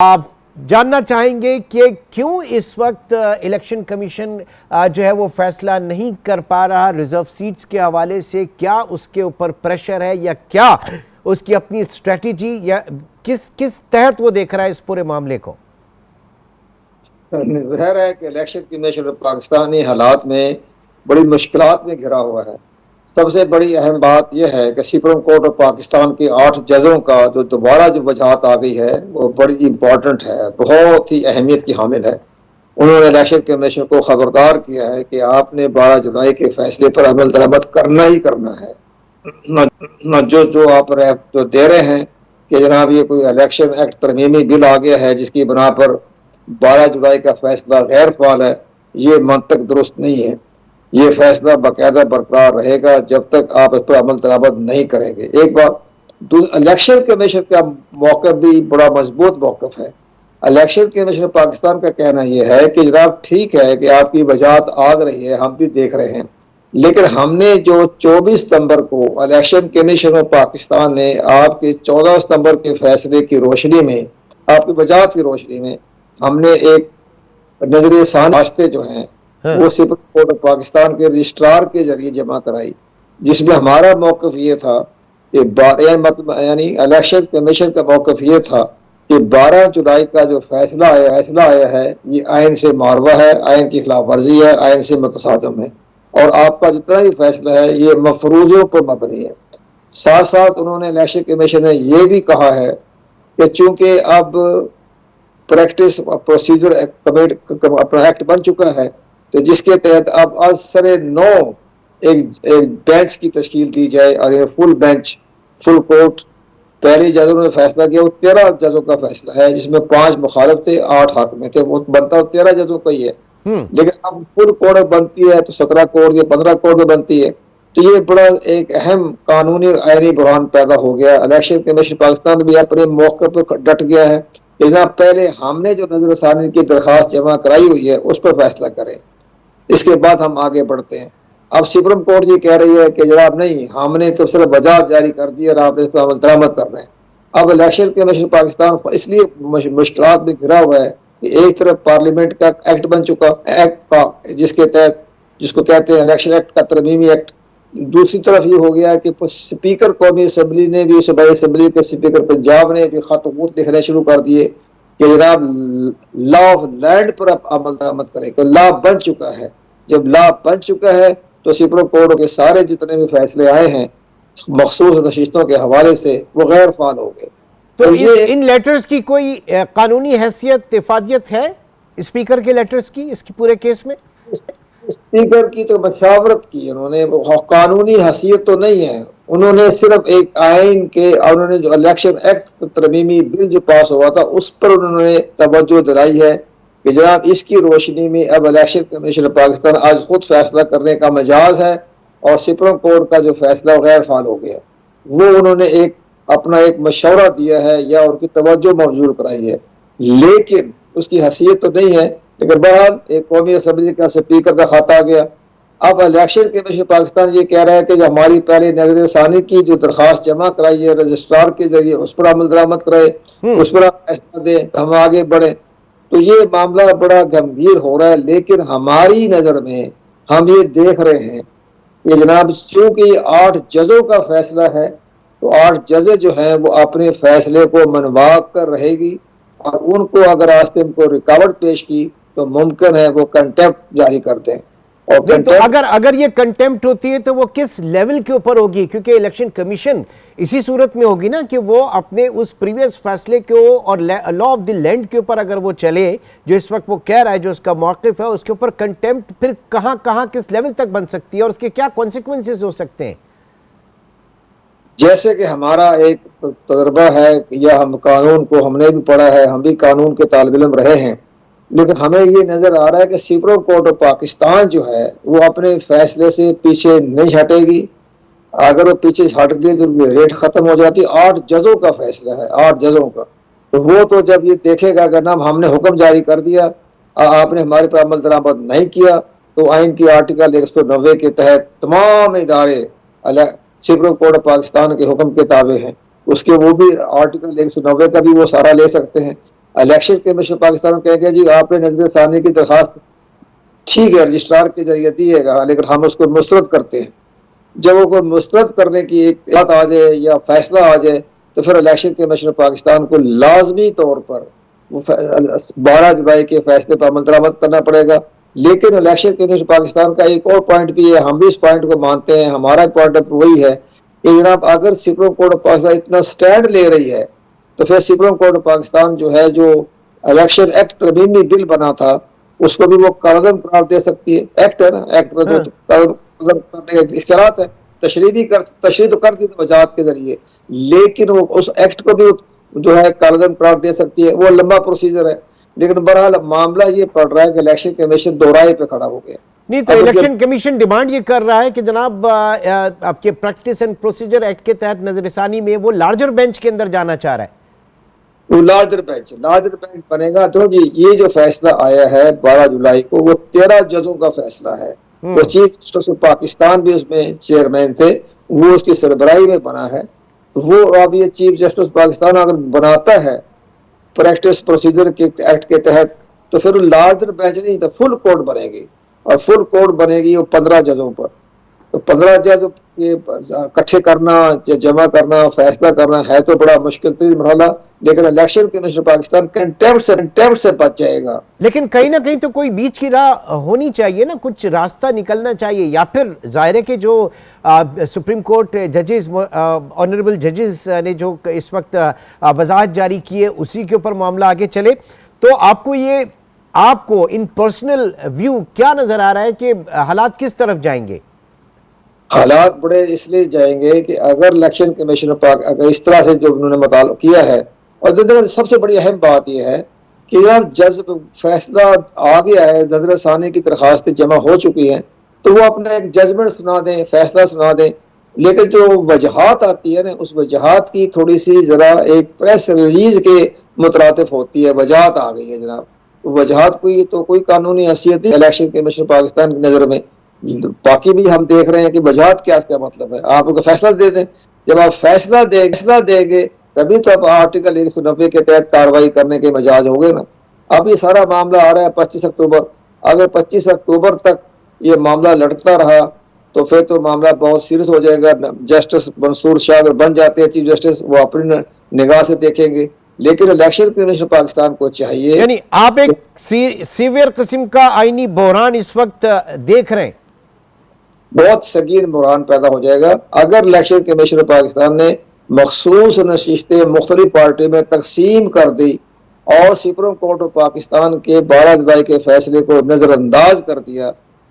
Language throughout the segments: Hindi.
आप जानना चाहेंगे कि क्यों इस वक्त इलेक्शन कमीशन जो है वो फैसला नहीं कर पा रहा रिजर्व सीट्स के हवाले से। क्या उसके ऊपर प्रेशर है या क्या उसकी अपनी स्ट्रेटजी या किस किस तहत वो देख रहा है इस पूरे मामले को? ज़ाहिर है कि इलेक्शन कमीशन पाकिस्तानी हालात में बड़ी मुश्किलात में घिरा हुआ है। सबसे बड़ी अहम बात यह है कि सुप्रीम कोर्ट ऑफ पाकिस्तान के 8 जजों का जो दोबारा जो वजाहत आ गई है वो बड़ी इम्पोर्टेंट है, बहुत ही अहमियत की हामिल है। उन्होंने इलेक्शन कमीशन को खबरदार किया है कि आपने 12 जुलाई के फैसले पर अमल दरामद करना ही करना है। न जो आप जो दे रहे हैं कि जनाब ये कोई इलेक्शन एक्ट तरमीमी बिल आ गया है जिसकी बना पर 12 जुलाई का फैसला गैर फाल है, ये मंतक दुरुस्त नहीं है। ये फैसला बाकायदा बरकरार रहेगा जब तक आप इस पर अमल दरामद नहीं करेंगे। एक बात, इलेक्शन कमीशन का मौक़िफ़ भी बड़ा मजबूत मौक़िफ़ है। इलेक्शन कमीशन पाकिस्तान का कहना यह है कि जनाब ठीक है कि आपकी वजाहत आ रही है, हम भी देख रहे हैं, लेकिन हमने जो 24 सितंबर को इलेक्शन कमीशन ऑफ पाकिस्तान ने आपके 14 सितंबर के फैसले की रोशनी में, आपकी वजाहत की रोशनी में हमने एक नजरिए सानते जो हैं वो सुप्रीम कोर्ट ऑफ पाकिस्तान के रजिस्ट्रार के जरिए जमा कराई, जिसमें हमारा मौक़िफ़ ये था कि यानी इलेक्शन कमीशन का मौक़िफ़ ये था कि 12 जुलाई का जो फैसला आया है ये आइन से मारवा है, आइन की खिलाफ वर्जी है, आइन से मुतसादम है और आपका जितना भी फैसला है ये मफरूजों पर मबनी है। साथ साथ उन्होंने इलेक्शन कमीशन ने यह भी कहा है कि चूंकि अब प्रैक्टिस प्रोसीजर अपना एक्ट बन चुका है तो जिसके तहत अब आज सरे 9 एक बेंच की तश्कील दी जाए और ये फुल बेंच, फुल कोर्ट। पहले जजों ने फैसला किया वो 13 जजों का फैसला है जिसमें 5 मुखालिफ थे, 8 हक में थे, वो बनता 13 जजों का ही है। लेकिन अब फुल कोर्ट बनती है तो 17 कोर्ट या 15 कोर्ट में बनती है, तो ये बड़ा एक अहम कानूनी और आईनी बुरहान पैदा हो गया। इलेक्शन कमीशन पाकिस्तान भी अपने मौके पर डट गया है कि जनाब पहले हमने जो नजरसानी की दरखास्त जमा कराई हुई है उस पर फैसला करें, इसके बाद हम आगे बढ़ते हैं। अब सुप्रीम कोर्ट ये कह रही है कि जनाब नहीं, हमने तो सिर्फ वजाहत जारी कर दी और आप इस पर अमल दरामद कर रहे हैं। अब इलेक्शन कमीशन पाकिस्तान इसलिए मुश्किलात में घिरा हुआ है कि एक तरफ पार्लियामेंट का एक्ट बन चुका एक्ट का जिसके तहत जिसको कहते हैं इलेक्शन एक्ट का तरमीमी एक्ट, दूसरी तरफ ये हो गया कि स्पीकर कौमी असम्बली ने भी, सूबाई असम्बली के स्पीकर पंजाब ने भी खत लिखने शुरू कर दिए कि जनाब लॉ ऑफ लैंड पर अमल दरामद करें। तो लॉ बन चुका है, जब लॉ बन चुका है तो सुप्रीम कोर्ट के सारे जितने भी फैसले आए हैं मखसूस नशिस्तों के हवाले से वो गैर फाल हो गए। तो ये इन लेटर्स की कोई कानूनी हैसियत, इफादियत है स्पीकर के लेटर्स की इसकी पूरे केस में? स्पीकर की तो मशावरत की उन्होंने, कानूनी हैसियत तो नहीं है। उन्होंने सिर्फ एक आइन के, उन्होंने जो इलेक्शन एक्ट तरमीमी बिल जो पास हुआ था उस पर उन्होंने तवज्जो दिलाई है कि जनाब इसकी रोशनी में अब इलेक्शन कमीशन पाकिस्तान आज खुद फैसला करने का मजाज है और सुप्रीम कोर्ट का जो फैसला गैर फाल हो गया। वो उन्होंने एक अपना एक मशवरा दिया है या उनकी तवज्जो मौजूद कराई है, लेकिन उसकी हैसियत तो नहीं है। लेकिन बहरहाल एक कौमी असम्बली का स्पीकर का खत आ गया। अब इलेक्शन कमीशन पाकिस्तान ये कह रहा है कि जो हमारी पहले नजर सानी की जो दरखास्त जमा कराई है रजिस्ट्रार के जरिए उस पर अमल दरामद कराए, उस पर फैसला दे, हम आगे बढ़े। तो ये मामला बड़ा गंभीर हो रहा है। लेकिन हमारी नजर में हम ये देख रहे हैं कि जनाब चूंकि 8 जजों का फैसला है तो 8 जज जो हैं वो अपने फैसले को मनवा कर रहेगी और उनको अगर रास्ते में कोई रुकावट पेश की तो मुमकिन है वो कंटेम्प्ट जारी कर दें। और तो अगर ये कंटेम्प्ट होती है तो वो किस लेवल के ऊपर होगी? क्योंकि इलेक्शन कमीशन इसी सूरत में होगी ना कि वो अपने उस प्रीवियस फैसले को और लॉ ऑफ द लैंड के ऊपर अगर वो चले जो इस वक्त वो कह रहा है, जो उसका मौक़िफ़ है, उसके ऊपर कंटेम्प्ट फिर कहां किस लेवल तक बन सकती है और उसके क्या कॉन्सिक्वेंसेस हो सकते हैं? जैसे कि हमारा एक तजर्बा है या हम कानून को हमने भी पढ़ा है, हम भी कानून के तालिब इल्म रहे हैं, लेकिन हमें ये नजर आ रहा है कि सुप्रीम कोर्ट ऑफ पाकिस्तान जो है वो अपने फैसले से पीछे नहीं हटेगी। अगर वो पीछे हट गई तो रेट खत्म हो जाती। 8 जजों का फैसला है, 8 जजों का, तो वो तो जब ये देखेगा कि ना हमने हुक्म जारी कर दिया, आपने हमारे पर अमल दरामद नहीं किया, तो आइन की आर्टिकल 190 के तहत तमाम इदारे सुप्रीम कोर्ट ऑफ पाकिस्तान के हुक्म के ताबे हैं, उसके वो भी आर्टिकल 190 का भी वो सारा ले सकते हैं। इलेक्शन कमीशन पाकिस्तान को कहेगा जी आपने नजर सानी की दरखास्त ठीक है रजिस्ट्रार के जरिए दिएगा, लेकिन हम उसको मुस्तरद करते हैं। जब वो कोई मुस्तरद करने की एक बात आ जाए या फैसला आ जाए तो फिर इलेक्शन कमीशन पाकिस्तान को लाजमी तौर पर वो 12 जुलाई के फैसले पर अमल दरामद करना पड़ेगा। लेकिन इलेक्शन कमीशन पाकिस्तान का एक और पॉइंट भी है, हम भी इस पॉइंट को मानते हैं, हमारा पॉइंट वही है कि जनाब अगर सुप्रीम कोर्ट ऑफ पाकिस्तान इतना स्टैंड ले रही है तो फिर सुप्रीम कोर्ट ऑफ पाकिस्तान जो है, जो इलेक्शन एक्ट तरमीमी बिल बना था उसको भी वो कालदम करार दे सकती है। एक्ट है ना, एक्ट में तो कालदम करने के इख्तियारात है, तशरीह तो कर दी तो वजाहत के जरिए, लेकिन वो उस एक्ट को भी जो है कालदम करार दे सकती है। वो लंबा प्रोसीजर है, लेकिन बहरहाल मामला ये पड़ रहा है कि इलेक्शन कमीशन दोराहे पे खड़ा हो गया। नहीं तो इलेक्शन कमीशन डिमांड ये कर रहा है कि जनाब आपके प्रैक्टिस एंड प्रोसीजर एक्ट के तहत नजरसानी में वो लार्जर बेंच के अंदर जाना चाह रहा है। वो लार्जर बेंच बनेगा। तो जी ये जो फैसला आया है 12 जुलाई को, वो 13 जजों का फैसला है। वो चीफ जस्टिस ऑफ पाकिस्तान भी उसमें चेयरमैन थे, वो उसकी सरबराही में बना है। तो वो अब ये चीफ जस्टिस पाकिस्तान अगर बनाता है प्रैक्टिस प्रोसीजर के एक्ट के तहत, तो फिर लार्जर बेंच नहीं तो फुल कोर्ट बनेगी, और फुल कोर्ट बनेगी वो 15 जजों पर। तो 15 जज इकट्ठे करना, जमा करना, फैसला करना है तो बड़ा मुश्किल तरीन मरहला, लेकिन इलेक्शन कमीशन पाकिस्तान कंटेम्प्ट से बच जाएगा। लेकिन कहीं ना कहीं तो कोई बीच की राह होनी चाहिए ना, कुछ रास्ता निकलना चाहिए, या फिर जाहिर के जो सुप्रीम कोर्ट जजेस, ऑनरेबल जजेस ने जो इस वक्त वजाहत जारी की है उसी के ऊपर मामला आगे चले। तो आपको इन पर्सनल व्यू क्या नजर आ रहा है कि हालात किस तरफ जाएंगे? हालात बड़े इसलिए जाएंगे कि अगर इलेक्शन कमीशन अगर इस तरह से जो उन्होंने मुताल किया है, और सबसे बड़ी अहम बात यह है कि जब जज फैसला आ गया है, नजर सानी की दरखास्तें जमा हो चुकी हैं, तो वो अपना एक जजमेंट सुना दें, फैसला सुना दें। लेकिन जो वजहात आती है ना, उस वजहात की थोड़ी सी जरा एक प्रेस रिलीज के मुतरातिफ होती है। वजहात आ गई है जनाब, वजहात कोई कानूनी हैसियत नहीं इलेक्शन कमीशन पाकिस्तान की नजर में। बाकी भी हम देख रहे हैं कि वजहात क्या मतलब है। आप उनको फैसला दे दें, जब आप फैसला देंगे तभी तो आप आर्टिकल 190 के तहत कार्रवाई करने के मजाज हो गए ना। अब ये सारा मामला आ रहा है 25 अक्टूबर, अगर 25 अक्टूबर तक ये मामला लड़ता रहा तो फिर तो मामला बहुत सीरियस हो जाएगा। जस्टिस मंसूर शाह अगर बन जाते हैं चीफ जस्टिस, वो अपनी निगाह से देखेंगे। लेकिन इलेक्शन कमीशन पाकिस्तान को चाहिए, यानी आप एक सीवियर किस्म का आईनी बहरान इस वक्त देख रहे हैं। बहुत संगीन बुरहान पैदा हो जाएगा अगर इलेक्शन कमीशन पाकिस्तान ने मखसूस नशिस्तें मुख्तलिफ पार्टी में तकसीम कर दी और सुप्रीम कोर्ट ऑफ पाकिस्तान के 12 जुलाई के फैसले को नजरअंदाज कर दिया,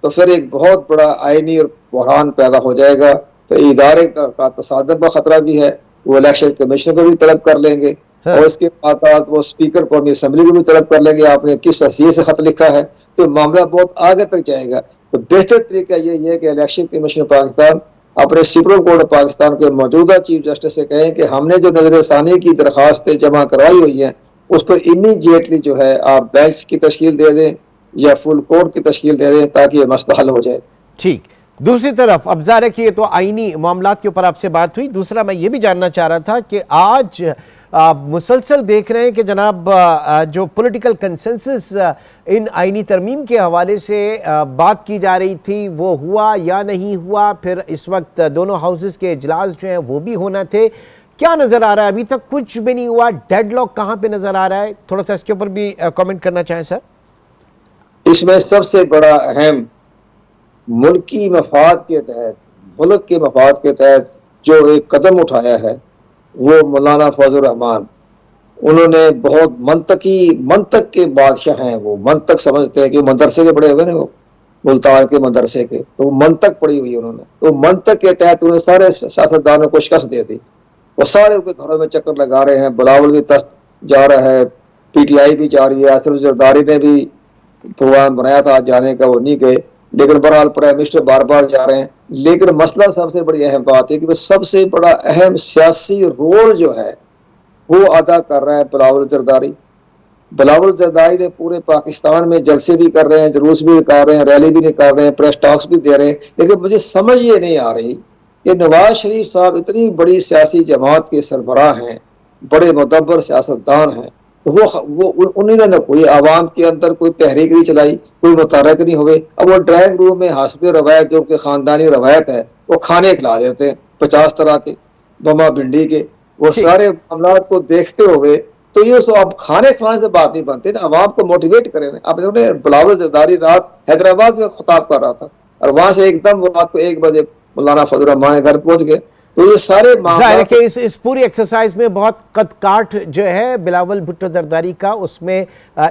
तो फिर एक बहुत बड़ा आईनी बुरहान पैदा हो जाएगा। तो इदारे का तसादम का खतरा भी है, वो इलेक्शन कमीशन को भी तलब कर लेंगे। हाँ। और इसके बाद वो स्पीकर कौमी असम्बली को भी तलब कर लेंगे, आपने किस हैसियत से खत लिखा है। तो मामला बहुत आगे तक जाएगा। तो बेहतर तरीका यही है कि इलेक्शन कमीशन पाकिस्तान अपने सुप्रीम कोर्ट पाकिस्तान के मौजूदा चीफ जस्टिस से कहें कि हमने जो नजर सानी की दरखास्तें जमा करवाई हुई हैं उस पर इमीडिएटली जो है आप बेंच की तश्कील दे दें या फुल कोर्ट की तश्कील दे दें ताकि ये मसला हल हो जाए। ठीक। दूसरी तरफ अब ज़ाहिर है कि ये तो आईनी मामलात के ऊपर आपसे बात हुई। दूसरा मैं ये भी जानना चाह रहा था कि आज मुसलसल देख रहे हैं कि जनाब जो पॉलिटिकल कंसेंसस इन आईनी तरमीम के हवाले से बात की जा रही थी वो हुआ या नहीं हुआ। फिर इस वक्त दोनों हाउसेस के इजलास जो हैं वो भी होना थे। क्या नज़र आ रहा है? अभी तक कुछ भी नहीं हुआ। डेडलॉक कहाँ पे नज़र आ रहा है? थोड़ा सा इसके ऊपर भी कमेंट करना चाहें सर। इसमें सबसे बड़ा अहम मुल्की मफाद के तहत, मुल्क के मफाद के तहत जो एक कदम उठाया है वो मौलाना फजल रहमान, उन्होंने बहुत मंतक के बादशाह हैं। वो मंतक समझते हैं कि मदरसे के पढ़े हुए ना, वो मुल्तान के मदरसे के, तो मंतक पढ़ी हुई उन्होंने। तो मंतक के तहत उन्होंने सारे सियासतदानों को शिकस्त दे दी। वो सारे उनके घरों में चक्कर लगा रहे हैं। बिलावल भी तस्त जा रहा है, PTI भी जा रही है, असर जरदारी ने भी प्रोग्राम बनाया था जाने का, वो नहीं गए। लेकिन बहरहाल प्राइम मिनिस्टर बार बार जा रहे हैं। लेकिन मसला सबसे बड़ी अहम बात है कि सबसे बड़ा अहम सियासी रोल जो है वो अदा कर रहा है बिलावल जरदारी। बिलावल जरदारी ने पूरे पाकिस्तान में जलसे भी कर रहे हैं, जुलूस भी निकाल रहे हैं, रैली भी निकाल रहे हैं, प्रेस टॉक्स भी दे रहे हैं। लेकिन मुझे समझ ये नहीं आ रही कि नवाज शरीफ साहब इतनी बड़ी सियासी जमात के सरबराह हैं, बड़े मुदब्बर सियासतदान हैं, तो उन्होंने ना कोई आवाम के अंदर कोई तहरीक नहीं चलाई, कोई मुतहरक नहीं हुए। अब वो ड्राइंग रूम में हस्ब रवायत जो कि खानदानी रवायत है वो खाने खिला देते हैं 50 तरह के, बमा भिंडी के, वो सारे मामला को देखते हुए तो ये अब खाने खिलाने से बात नहीं बनती ना, आवाम को मोटिवेट करें। अब उन्होंने बिलावल जरदारी रात हैदराबाद में खिताब कर रहा था और वहां से एकदम वो रात को 1 बजे मौलाना फजल रहमान के घर पहुंच गए। तो ये सारे जाहिर है कि इस पूरी एक्सरसाइज में बहुत कद काठ जो है बिलावल भुट्टो जरदारी का उसमें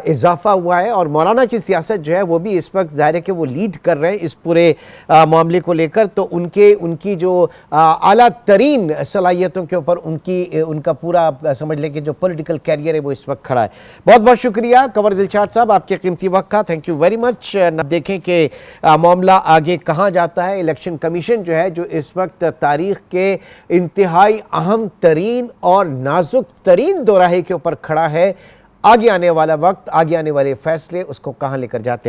इजाफा हुआ है और मौलाना की सियासत जो है वो भी इस वक्त जाहिर है कि वो लीड कर रहे हैं इस पूरे मामले को लेकर। तो उनकी जो आला तरीन सलाहियतों के ऊपर उनका पूरा समझ लें कि जो पॉलिटिकल कैरियर है वो इस वक्त खड़ा है। बहुत बहुत शुक्रिया कंवर दिलशाद साहब आपके कीमती वक्त का, थैंक यू वेरी मच। देखें कि मामला आगे कहाँ जाता है। इलेक्शन कमीशन जो है जो इस वक्त तारीख के इंतहाई अहम तरीन और नाजुक तरीन दोराहे के ऊपर खड़ा है, आगे आने वाला वक्त, आगे आने वाले फैसले उसको कहां लेकर जाते हैं।